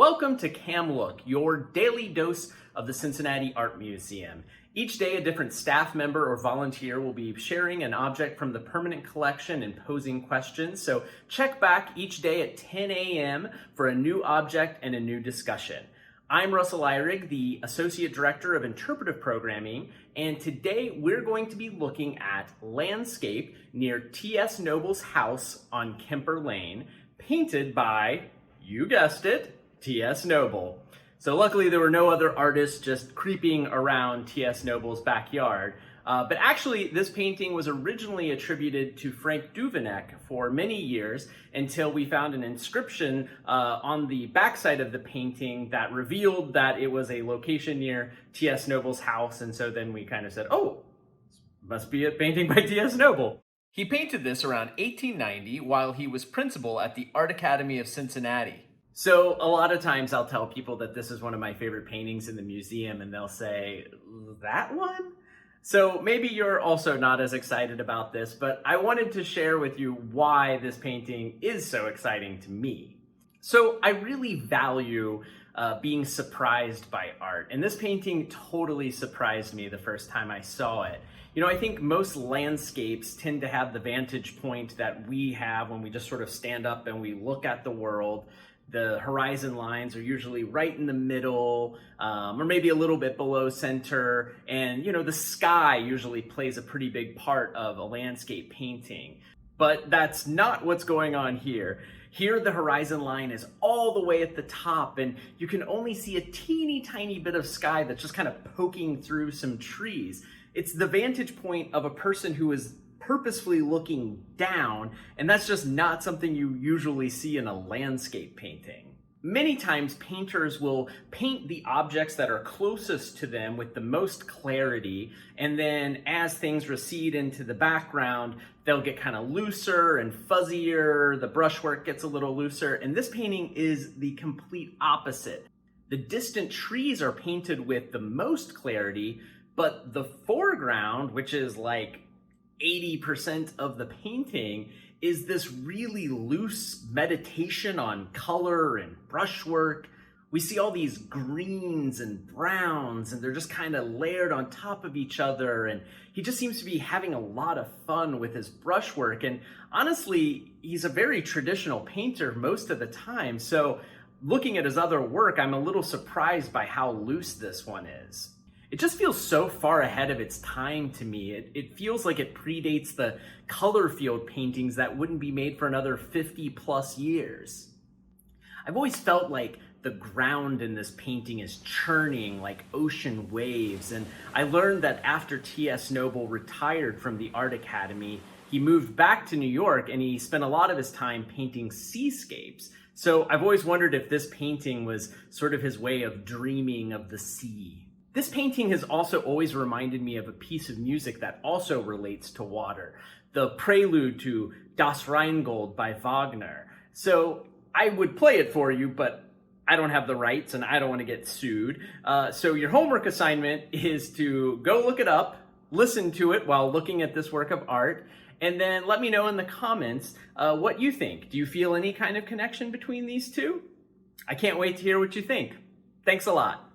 Welcome to Cam Look, your daily dose of the Cincinnati Art Museum. Each day, a different staff member or volunteer will be sharing an object from the permanent collection and posing questions. So check back each day at 10 a.m. for a new object and a new discussion. I'm Russell Ihrig, the Associate Director of Interpretive Programming, and today we're going to be looking at landscape near T.S. Noble's house on Kemper Lane, painted by, you guessed it, T.S. Noble. So luckily there were no other artists just creeping around T.S. Noble's backyard. But actually this painting was originally attributed to Frank Duveneck for many years until we found an inscription on the backside of the painting that revealed that it was a location near T.S. Noble's house. And so then we kind of said, oh, must be a painting by T.S. Noble. He painted this around 1890 while he was principal at the Art Academy of Cincinnati. So a lot of times I'll tell people that this is one of my favorite paintings in the museum and they'll say, that one? So maybe you're also not as excited about this, but I wanted to share with you why this painting is so exciting to me. So I really value being surprised by art, and this painting totally surprised me the first time I saw it. You know, I think most landscapes tend to have the vantage point that we have when we just sort of stand up and we look at the world. The horizon lines are usually right in the middle, or maybe a little bit below center. And, you know, the sky usually plays a pretty big part of a landscape painting. But that's not what's going on here. Here, the horizon line is all the way at the top, and you can only see a teeny tiny bit of sky that's just kind of poking through some trees. It's the vantage point of a person who is purposefully looking down, and that's just not something you usually see in a landscape painting. Many times painters will paint the objects that are closest to them with the most clarity, and then as things recede into the background, they'll get kind of looser and fuzzier, the brushwork gets a little looser, and this painting is the complete opposite. The distant trees are painted with the most clarity, but the foreground, which is like 80% of the painting, is this really loose meditation on color and brushwork. We see all these greens and browns, and they're just kind of layered on top of each other, and he just seems to be having a lot of fun with his brushwork. And honestly, he's a very traditional painter most of the time, so looking at his other work, I'm a little surprised by how loose this one is. It just feels so far ahead of its time to me. It feels like it predates the color field paintings that wouldn't be made for another 50 plus years. I've always felt like the ground in this painting is churning like ocean waves, and I learned that after T.S. Noble retired from the Art Academy, he moved back to New York and he spent a lot of his time painting seascapes. So I've always wondered if this painting was sort of his way of dreaming of the sea. This painting has also always reminded me of a piece of music that also relates to water, the prelude to Das Rheingold by Wagner. So I would play it for you, but I don't have the rights and I don't want to get sued. So your homework assignment is to go look it up, listen to it while looking at this work of art, and then let me know in the comments what you think. Do you feel any kind of connection between these two? I can't wait to hear what you think. Thanks a lot.